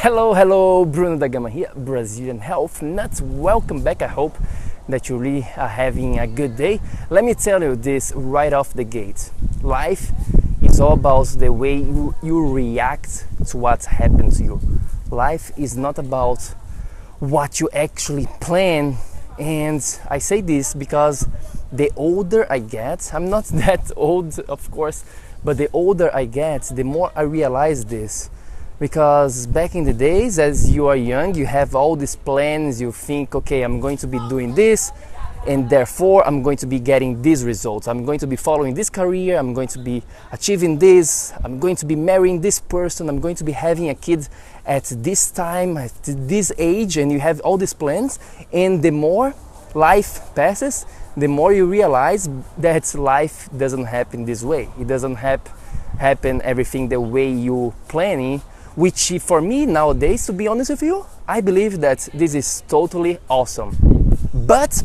Hello, Bruno da GAMA here, Brazilian Health Nuts. Welcome back. I hope that you really are having a good day. Let me tell you this right off the gate. Life is all about the way you react to what happened to you. Life is not about what you actually plan. And I say this because the older I get, I'm not that old, of course, but the older I get, the more I realize this. Because back in the days, as you are young, you have all these plans, you think, okay, I'm going to be doing this, and therefore I'm going to be getting these results. I'm going to be following this career, I'm going to be achieving this, I'm going to be marrying this person, I'm going to be having a kid at this time, at this age, and you have all these plans. And the more life passes, the more you realize that life doesn't happen this way. It doesn't happen everything the way you planning. Which for me nowadays, to be honest with you, I believe that this is totally awesome. But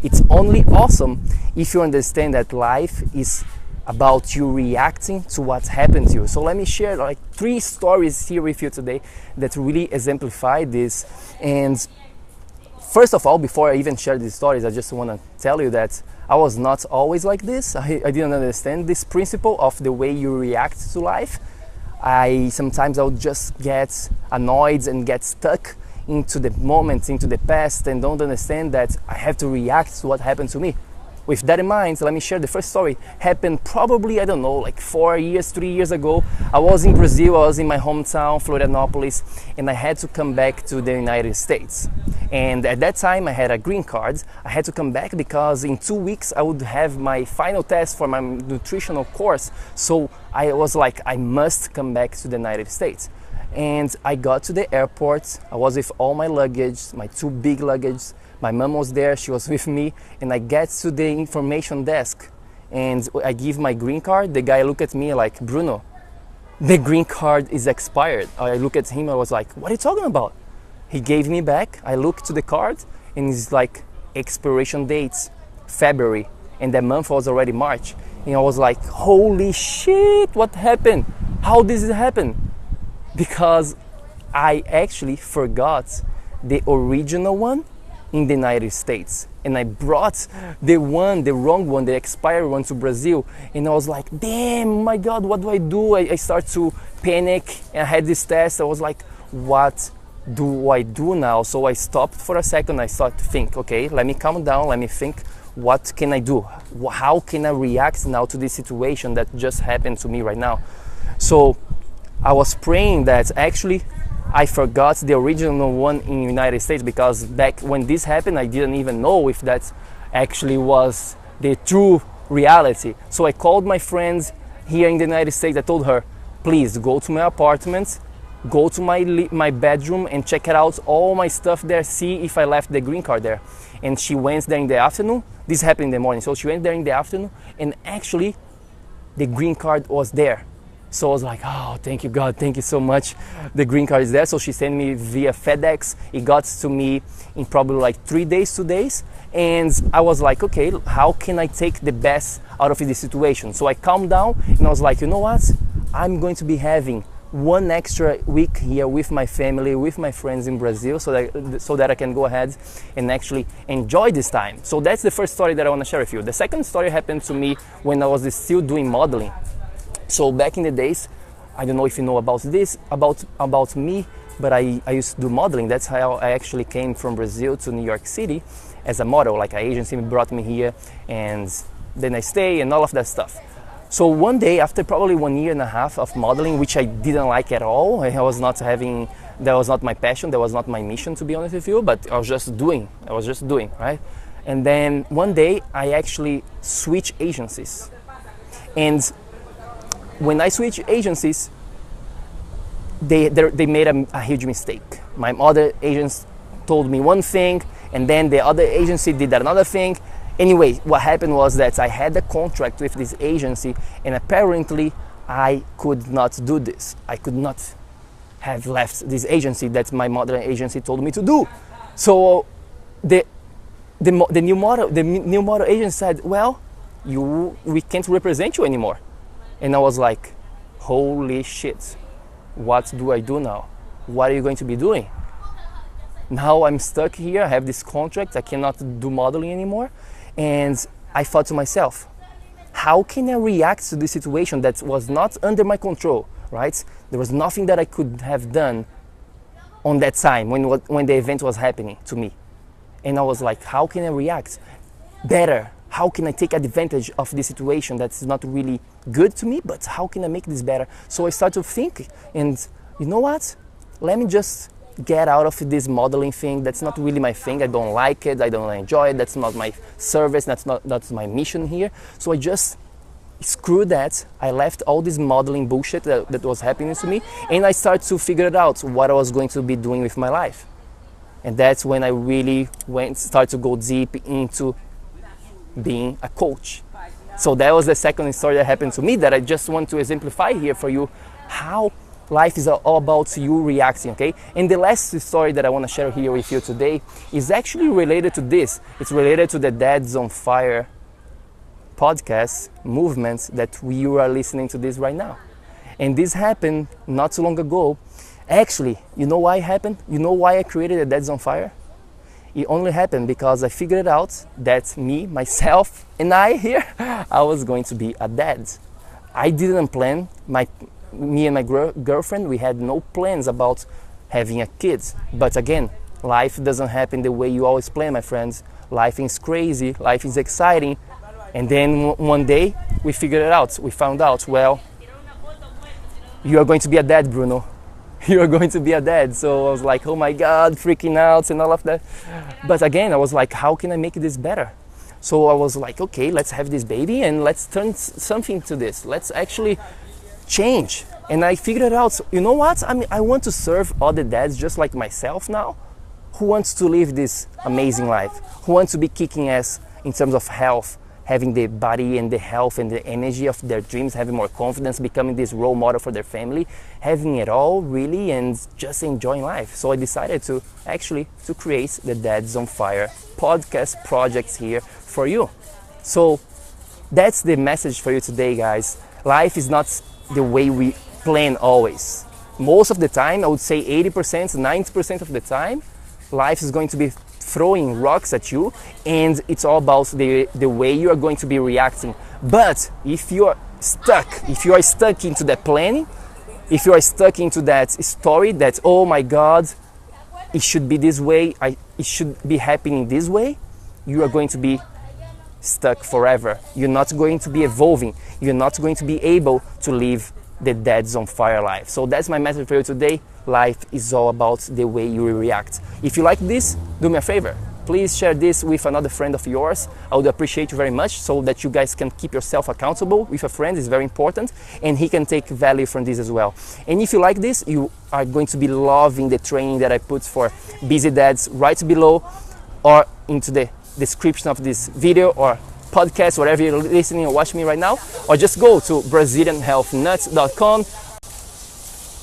it's only awesome if you understand that life is about you reacting to what happened to you. So let me share like 3 stories here with you today that really exemplify this. And first of all, before I even share these stories, I just want to tell you that I was not always like this. I didn't understand this principle of the way you react to life. Sometimes I would just get annoyed and get stuck into the moment, into the past, and don't understand that I have to react to what happened to me. With that in mind, let me share the first story. Happened probably, I don't know, like 3 years ago. I was in Brazil, I was in my hometown, Florianopolis, and I had to come back to the United States. And at that time I had a green card. I had to come back because in 2 weeks I would have my final test for my nutritional course. So I was like, I must come back to the United States. And I got to the airport. I was with all my luggage, my 2 big luggage. My mom was there, she was with me, and I get to the information desk and I give my green card. The guy looked at me like, Bruno, the green card is expired. I look at him, I was like, what are you talking about? He gave me back, I looked to the card and it's like expiration dates, February, and that month was already March. And I was like, holy shit, what happened? How did it happen? Because I actually forgot the original one in the United States, and I brought the wrong one, the expired one to Brazil, and I was like, damn, my God, what do? I start to panic, and I had this test. I was like, what do I do now? So I stopped for a second. I started to think, okay, let me calm down, let me think, what can I do? How can I react now to this situation that just happened to me right now? So I was praying that actually I forgot the original one in the United States, because back when this happened, I didn't even know if that actually was the true reality. So I called my friends here in the United States. I told her, please go to my apartment, go to my bedroom and check it out, all my stuff there, see if I left the green card there. And she went there in the afternoon. This happened in the morning. So she went there in the afternoon and actually the green card was there. So I was like, oh, thank you, God, thank you so much. The green card is there. So she sent me via FedEx. It got to me in probably like 3 days, 2 days. And I was like, okay, how can I take the best out of this situation? So I calmed down and I was like, you know what? I'm going to be having 1 extra week here with my family, with my friends in Brazil, so that I can go ahead and actually enjoy this time. So that's the first story that I want to share with you. The second story happened to me when I was still doing modeling. So back in the days, I don't know if you know about this, about me, but I used to do modeling. That's how I actually came from Brazil to New York City as a model. Like an agency brought me here and then I stay and all of that stuff. So one day, after probably 1.5 years of modeling, which I didn't like at all, that was not my passion, that was not my mission, to be honest with you, but I was just doing, right? And then one day I actually switched agencies. And when I switched agencies, they made a huge mistake. My other agents told me one thing, and then the other agency did another thing. Anyway, what happened was that I had a contract with this agency, and apparently I could not do this. I could not have left this agency that my mother agency told me to do. So the new model agent said, well, we can't represent you anymore. And I was like, holy shit, what do I do now? what are you going to be doing? Now I'm stuck here, I have this contract, I cannot do modeling anymore. And I thought to myself, how can I react to this situation that was not under my control, right? There was nothing that I could have done on that time when the event was happening to me. And I was like, how can I react better? How can I take advantage of this situation that's not really good to me, but how can I make this better? So I started to think, and you know what? Let me just get out of this modeling thing. That's not really my thing. I don't like it. I don't enjoy it. That's not my service. That's my mission here. So I just screw that. I left all this modeling bullshit that was happening to me, and I started to figure it out what I was going to be doing with my life. And that's when I really started to go deep into being a coach. So that was the second story that happened to me that I just want to exemplify here for you, how life is all about you reacting, okay? And the last story that I want to share here with you today is actually related to this. It's related to the Dads on Fire podcast movement that you are listening to this right now. And this happened not too long ago. Actually, you know why it happened? You know why I created the Dads on Fire? It only happened because I figured out that me, myself, and I here, I was going to be a dad. I didn't plan. Me and my girlfriend, we had no plans about having a kid. But again, life doesn't happen the way you always plan, my friends. Life is crazy. Life is exciting. And then one day, we figured it out. We found out, well, you are going to be a dad, Bruno. You are going to be a dad. So I was like, oh my God, freaking out and all of that. But again, I was like, how can I make this better? So I was like, okay, let's have this baby and let's turn something to this. Let's actually change. And I figured out, you know what? I mean, I want to serve other dads just like myself now, who wants to live this amazing life, who wants to be kicking ass in terms of health, having the body and the health and the energy of their dreams, having more confidence, becoming this role model for their family, having it all really and just enjoying life. So I decided to create the Dads on Fire podcast projects here for you. So that's the message for you today, guys. Life is not the way we plan always. Most of the time, I would say 80%, 90% of the time, life is going to be throwing rocks at you, and it's all about the way you are going to be reacting. But if you are stuck into that planning, if you are stuck into that story that, oh my God, it should be this way, it should be happening this way, you are going to be stuck forever. You're not going to be evolving. You're not going to be able to live the Dads on Fire life. So that's my message for you today. Life is all about the way you react. If you like this, do me a favor. Please share this with another friend of yours. I would appreciate you very much, so that you guys can keep yourself accountable with a friend. Is very important, and he can take value from this as well. And if you like this, you are going to be loving the training that I put for busy dads right below or into the description of this video or podcast, wherever you're listening or watching me right now, or just go to BrazilianHealthNuts.com.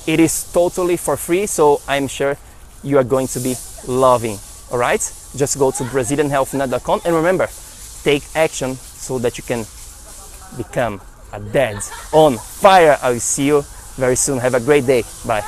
It is totally for free, so I'm sure you are going to be loving. All right? Just go to BrazilianHealthNut.com, and remember, take action so that you can become a dad on fire. I will see you very soon. Have a great day. Bye.